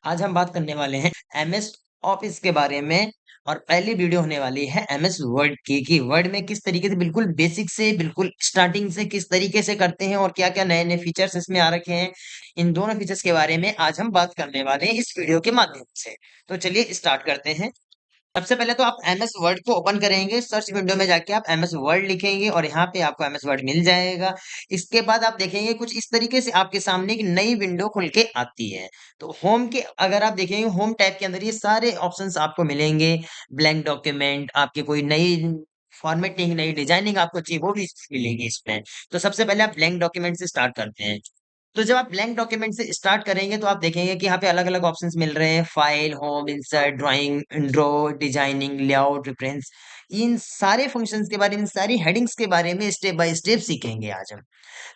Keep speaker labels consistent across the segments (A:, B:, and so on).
A: आज हम बात करने वाले हैं एमएस ऑफिस के बारे में और पहली वीडियो होने वाली है एमएस वर्ड की कि वर्ड में किस तरीके से बिल्कुल बेसिक से बिल्कुल स्टार्टिंग से किस तरीके से करते हैं और क्या-क्या नए-नए फीचर्स इसमें आ रखे हैं। इन दोनों फीचर्स के बारे में आज हम बात करने वाले हैं इस वीडियो के माध्यम से। तो चलिए स्टार्ट करते हैं। सबसे पहले तो आप एमएस वर्ड को ओपन करेंगे, सर्च विंडो में जाके आप एमएस वर्ड लिखेंगे और यहाँ पे आपको एमएस वर्ड मिल जाएगा। इसके बाद आप देखेंगे कुछ इस तरीके से आपके सामने एक नई विंडो खुल के आती है। तो होम के अगर आप देखेंगे होम टैब के अंदर ये सारे ऑप्शंस आपको मिलेंगे। ब्लैंक डॉक्यूमेंट, आपकी कोई नई फॉर्मेटिंग, नई डिजाइनिंग आपको चाहिए वो भी मिलेगी इसमें। तो सबसे पहले आप ब्लैंक डॉक्यूमेंट से स्टार्ट करते हैं। तो जब आप ब्लैंक डॉक्यूमेंट से स्टार्ट करेंगे तो आप देखेंगे कि यहाँ पे अलग-अलग ऑप्शंस मिल रहे हैं file, home, insert, drawing, draw, designing, layout, reference. इन सारे फंक्शंस के बारे में, इन सारी हेडिंग्स के बारे में स्टेप बाय स्टेप सीखेंगे आज हम।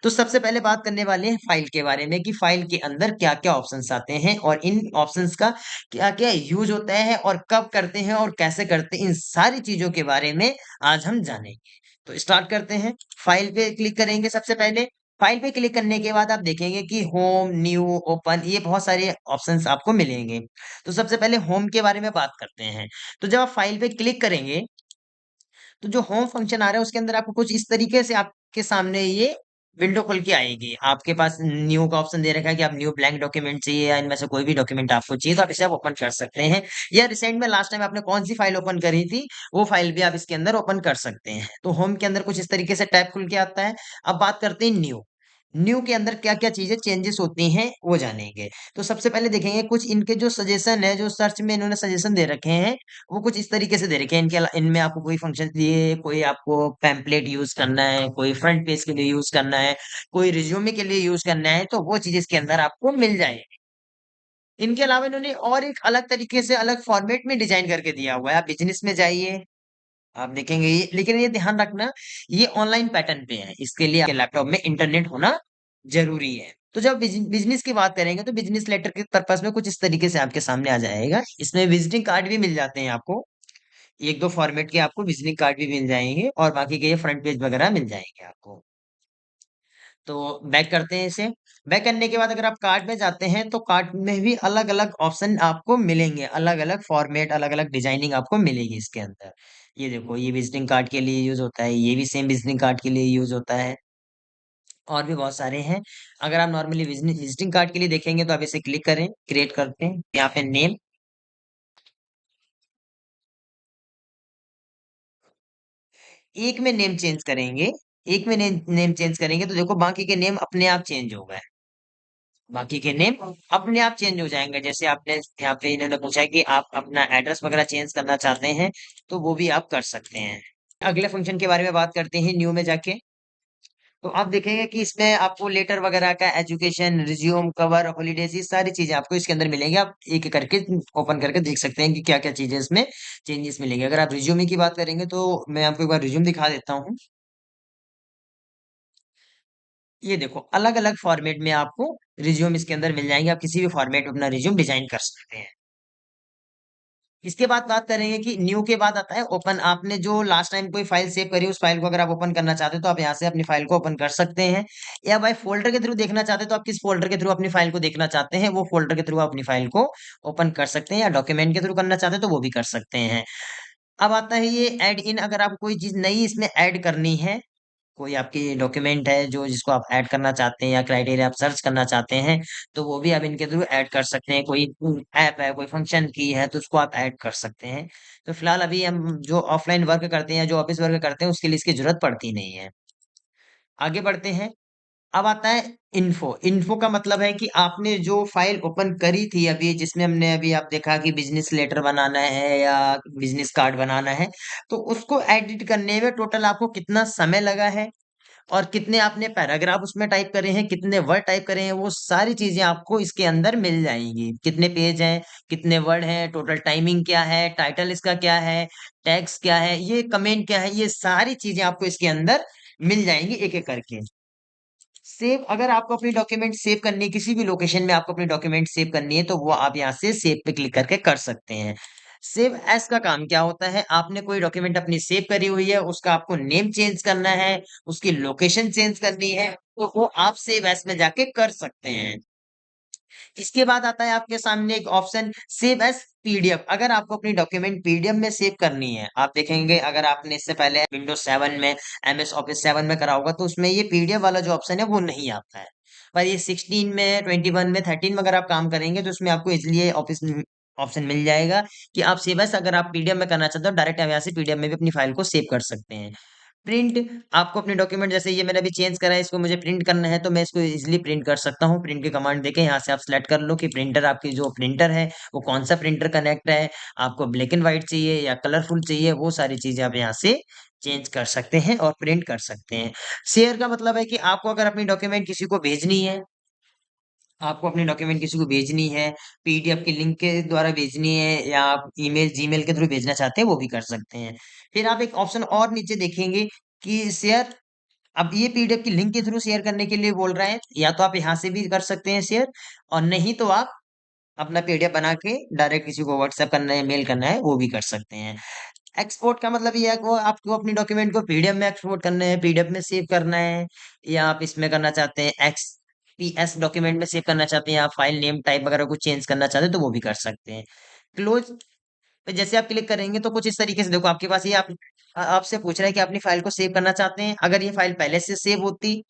A: तो सबसे पहले बात करने वाले हैं फाइल के बारे में कि फाइल के अंदर क्या-क्या ऑप्शंस आते हैं और इन ऑप्शंस का क्या-क्या यूज होता है और कब करते हैं और कैसे करते हैं, इन सारी चीजों के बारे में आज हम जानेंगे। तो स्टार्ट करते हैं। फाइल पे क्लिक करेंगे सबसे पहले। फाइल पे क्लिक करने के बाद आप देखेंगे कि होम, न्यू, ओपन ये बहुत सारे ऑप्शंस आपको मिलेंगे। तो सबसे पहले होम के बारे में बात करते हैं। तो जब आप फाइल पे क्लिक करेंगे तो जो होम फंक्शन आ रहा है उसके अंदर आपको कुछ इस तरीके से आपके सामने ये विंडो खुल के आएगी। आपके पास न्यू का ऑप्शन दे रखा है कि आप न्यू ब्लैंक डॉक्यूमेंट चाहिए या इनमें से कोई भी डॉक्यूमेंट आपको चाहिए तो आप इसे आप ओपन कर सकते हैं। या रिसेंट में लास्ट टाइम आपने कौन सी फाइल ओपन करी थी वो फाइल भी आप इसके अंदर ओपन कर सकते हैं। तो होम के अंदर कुछ इस तरीके से टैब खुल के आता है। अब बात करते हैं न्यू। न्यू के अंदर क्या-क्या चीजें चेंजेस होती हैं वो जानेंगे। तो सबसे पहले देखेंगे कुछ इनके जो सजेशन है, जो सर्च में इन्होंने सजेशन दे रखे हैं, वो कुछ इस तरीके से दे रखे हैं। इनमें आपको कोई फंक्शन दिए, कोई आपको पैम्पलेट यूज़ करना है, कोई फ्रंट पेज के लिए यूज़ करना है, कोई रिज्यूमे के लिए यूज़ करना है, तो वो चीज़ इसके अंदर आपको मिल जाएगी। इनके अलावा इन्होंने और एक अलग तरीके से अलग फॉर्मेट में डिज़ाइन करके दिया हुआ है। आप बिज़नेस में जाइए, आप देखेंगे ये लेकिन ये ध्यान रखना, ये ऑनलाइन पैटर्न पे है। इसके लिए आपके लैपटॉप में इंटरनेट होना ज़रूरी है। तो जब बिज़नेस की बात करेंगे, तो बिज़नेस लेटर के पर्पज़ में कुछ इस तरीके से आपके सामने आ जाएगा। इसमें विज़िटिंग कार्ड भी मिल जाते हैं आपको। 1-2 फॉर्मेट के आपको विज़िटिंग कार्ड भी मिल जाएँगे और बाकी के ये फ्रंट पेज वगैरह मिल जाएँगे आपको। तो बैक करते हैं इसे। बैक करने के बाद अगर आप कार्ट में जाते हैं, तो कार्ट में भी अलग-अलग ऑप्शन आपको मिलेंगे। अलग-अलग फॉर्मेट, अलग-अलग डिज़ाइनिंग आपको मिलेगी इसके अंदर। ये देखो, ये विज़िटिंग कार्ड के लिए यूज़ होता है, ये भी सेम विज़िटिंग कार्ड के लिए यूज़ होता है और भी बहुत सारे हैं। अगर आप नॉर्मली विज़िटिंग कार्ड के लिए देखेंगे, तो आप इसे क्लिक करें, क्रिएट करते हैं। यहाँ पे नेम, एक में नेम चेंज करेंगे, एक में नेम चेंज करेंगे, तो देखो बाकी के नेम अपने आप चेंज हो गए। बाकी के नेम अपने आप चेंज हो जाएँगे। जैसे आपने यहाँ पे इन्होंने पूछा है कि आप अपना एड्रेस वगैरह चेंज करना चाहते हैं, तो वो भी आप कर सकते हैं। अगले फंक्शन के बारे में बात करते हैं न्यू में जाके। तो आप देखेंगे कि इसमें आपको लेटर वगैरह का एजुकेशन, रिज्यूम, कवर, हॉलिडेज़ ये सारी चीज़ें आपको इसके अंदर मिलेंगी। आप एक-एक करके ओपन करके देख सकते हैं कि क्या-क्या चीज़ें इसमें चेंजेस मिलेंगी। अगर आप रिज्यूमे की बात करेंगे तो मैं आपको एक बार रिज्यूम दिखा देता हूँ। ये देखो अलग-अलग फॉर्मेट में आपको रिज्यूम इसके अंदर मिल जाएँगे। आप किसी भी फॉर्मेट में अपना रिज्यूम डिज़ाइन कर सकते हैं। इसके बाद बात करेंगे कि न्यू के बाद आता है ओपन। आपने जो लास्ट टाइम कोई फाइल सेव करी उस फाइल को अगर आप ओपन करना चाहते हो तो आप यहाँ से अपनी फाइल को ओपन कर सकते हैं। या बाय फ़ोल्डर के थ्रू देखना चाहते हो तो आप किस फ़ोल्डर के थ्रू अपनी फाइल को देखना चाहते हैं वो फ़ोल्डर के थ्रू आप अपनी फाइल को ओपन कर सकते हैं या डॉक्यूमेंट के थ्रू करना चाहते हैं तो वो भी कर सकते हैं। अब आता है ये ऐड इन। अगर आपको कोई चीज़ नई इसमें ऐड करनी है, कोई आपकी डॉक्यूमेंट है जो जिसको आप ऐड करना चाहते हैं या क्राइटेरिया आप सर्च करना चाहते हैं, तो वो भी आप इनके थ्रू ऐड कर सकते हैं। कोई ऐप है, कोई फंक्शन की है, तो उसको आप ऐड कर सकते हैं। तो फिलहाल अभी हम जो ऑफलाइन वर्क करते हैं या जो ऑफिस वर्क करते हैं, उसके लिए इसकी ज़रूरत पड़ती नहीं है। आगे बढ़ते हैं। अब आता है इन्फो। इन्फो का मतलब है कि आपने जो फाइल ओपन करी थी अभी जिसमें हमने अभी आप देखा कि बिज़नेस लेटर बनाना है या बिज़नेस कार्ड बनाना है, तो उसको एडिट करने में टोटल आपको कितना समय लगा है और कितने आपने पैराग्राफ उसमें टाइप करे हैं, कितने वर्ड टाइप करे हैं, वो सारी चीज़ें आपको इसके अंदर मिल जाएँगी। कितने पेज हैं, कितने वर्ड हैं, टोटल टाइमिंग क्या है, टाइटल इसका क्या है, टैग्स क्या है, ये कमेंट क्या है, ये सारी चीज़ें आपको इसके अंदर मिल जाएँगी एक-एक करके। सेव अगर आपको अपनी डॉक्यूमेंट सेव करनी है, किसी भी लोकेशन में आपको अपनी डॉक्यूमेंट सेव करनी है, तो वो आप यहाँ से सेव पे क्लिक करके कर सकते हैं। सेव एज़ का काम क्या होता है? आपने कोई डॉक्यूमेंट अपनी सेव करी हुई है, उसका आपको नेम चेंज करना है, उसकी लोकेशन चेंज करनी है, तो वो आप सेव एज़ में जाके कर सकते हैं। इसके बाद आता है आपके सामने एक ऑप्शन सेव एज़ पीडीएफ। अगर आपको अपनी डॉक्यूमेंट पीडीएफ में सेव करनी है, आप देखेंगे अगर आपने इससे पहले विंडोज़ 7 में एमएस ऑफिस 7 में करा होगा तो उसमें ये पीडीएफ वाला जो ऑप्शन है वो नहीं आता है। पर ये 16 में, 21 में, 13 में अगर आप काम करेंगे तो उसमें आपको ईज़िली ये ऑप्शन मिल जाएगा कि आप सेव एज़ अगर आप पीडीएफ में करना चाहते हो डायरेक्ट आप यहाँ से पीडीएफ में भी अपनी फाइल को सेव कर सकते हैं। प्रिंट आपको अपने डॉक्यूमेंट जैसे ये मैंने अभी चेंज करा है इसको मुझे प्रिंट करना है तो मैं इसको इजीली प्रिंट कर सकता हूँ। प्रिंट की कमांड देके यहाँ से आप सिलेक्ट कर लो कि प्रिंटर आपकी जो प्रिंटर है वो कौन सा प्रिंटर कनेक्ट है, आपको ब्लैक एंड व्हाइट चाहिए या कलरफुल चाहिए, वो सारी चीजें आप यहाँ से चेंज कर सकते हैं और प्रिंट कर सकते हैं। शेयर का मतलब है कि आपको अगर अपनी डॉक्यूमेंट किसी को भेजनी है, आपको अपनी डॉक्यूमेंट किसी को भेजनी है, पीडीएफ के लिंक के द्वारा भेजनी है या आप ईमेल, जीमेल के थ्रू भेजना चाहते हैं वो भी कर सकते हैं। फिर आप एक ऑप्शन और नीचे देखेंगे कि शेयर। अब ये पीडीएफ की लिंक के थ्रू शेयर करने के लिए बोल रहा है, या तो आप यहाँ से भी कर सकते हैं शेयर और नहीं तो आप अपना पीडीएफ बना के डायरेक्ट किसी को व्हाट्सएप करना है, मेल करना है, वो भी कर सकते हैं। एक्सपोर्ट का मतलब ये है कि वो आपको अपनी डॉक्यूमेंट को पीडीएफ में एक्सपोर्ट करना है, पीडीएफ में सेव करना है, या आप इसमें करना चाहते हैं एक्सपीएस डॉक्यूमेंट में सेव करना चाहते हैं, या फाइल नेम टाइप वगैरह कुछ चेंज करना चाहते हैं तो वो भी कर सकते हैं। क्लोज पे जैसे आप क्लिक करेंगे तो कुछ इस तरीके से देखो आपके पास ये आपसे पूछ रहा है कि अपनी फाइल को सेव करना चाहते हैं। अगर ये फाइल पहले से सेव होती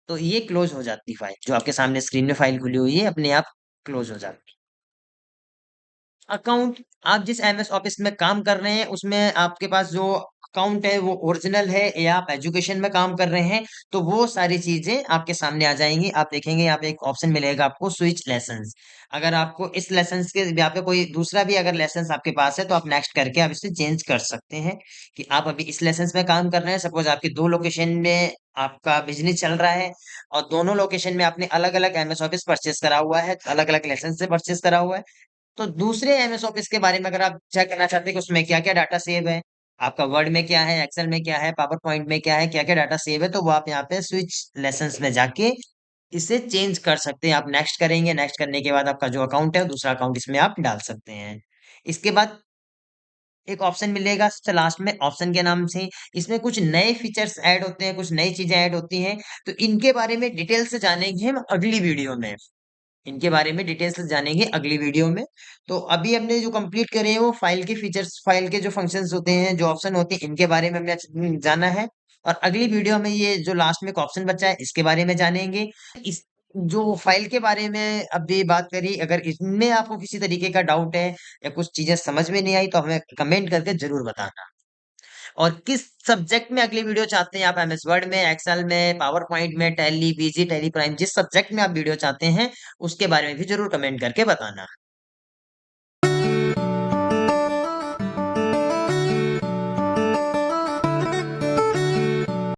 A: तो ये क्लोज हो जाती फाइल, जो आपके सामने स्क्रीन में फाइल खुली हुई है अपने आप क्लोज हो जाती। अकाउंट, आप जिस एमएस ऑफिस में काम कर रहे हैं उसमें आपके पास जो अकाउंट है वो ओरिजिनल है या आप एजुकेशन में काम कर रहे हैं तो वो सारी चीजें आपके सामने आ जाएंगी। आप देखेंगे यहाँ पे एक ऑप्शन मिलेगा आपको स्विच लेसन्स। अगर आपको इस लेसन्स के यहाँ पे कोई दूसरा भी अगर लेसन्स आपके पास है तो आप नेक्स्ट करके आप इसे चेंज कर सकते हैं कि आप अभी इस लेसन्स में काम कर रहे हैं। सपोज आपकी दो लोकेशन में आपका बिजनेस चल रहा है और दोनों लोकेशन में आपने अलग अलग एमएस ऑफिस परचेस करा हुआ है, अलग अलग लेसन से परचेस करा हुआ है। तो दूसरे एमएस ऑफिस के बारे में अगर आप चेक करना चाहते हैं कि उसमें क्या-क्या डाटा सेव है, आपका वर्ड में क्या है, एक्सेल में क्या है, पावर पॉइंट में क्या है, क्या-क्या डाटा सेव है, तो वो आप यहाँ पे स्विच लेसन्स में जाके इसे चेंज कर सकते हैं। आप नेक्स्ट करेंगे, नेक्स्ट करने के बाद आपका जो अकाउंट है, दूसरा अकाउंट इसमें आप डाल सकते हैं। इसके बाद एक ऑप्शन मिलेगा सबसे लास्ट में ऑप्शन के नाम से, इसमें कुछ नए फीचर्स ऐड होते हैं, कुछ नई चीजें ऐड होती हैं, तो इनके बारे में डिटेल से जानेंगे हम अगली वीडियो में। इनके बारे में डिटेल्स जानेंगे अगली वीडियो में। तो अभी हमने जो कंप्लीट करे हैं वो फाइल के फीचर्स, फाइल के जो फंक्शंस होते हैं, जो ऑप्शन होते हैं, इनके बारे में हमने जाना है। और अगली वीडियो में ये जो लास्ट में एक ऑप्शन बचा है इसके बारे में जानेंगे। इस जो फाइल के बारे में अभी बात करी, अगर इसमें आपको किसी तरीके का डाउट है या कुछ चीजें समझ में नहीं आई तो हमें कमेंट करके जरूर बताना। और किस सब्जेक्ट में अगली वीडियो चाहते हैं आप, एमएस वर्ड में, एक्सेल में, पावर पॉइंट में, टैली, बीजी, टैली प्राइम, जिस सब्जेक्ट में आप वीडियो चाहते हैं उसके बारे में भी जरूर कमेंट करके बताना।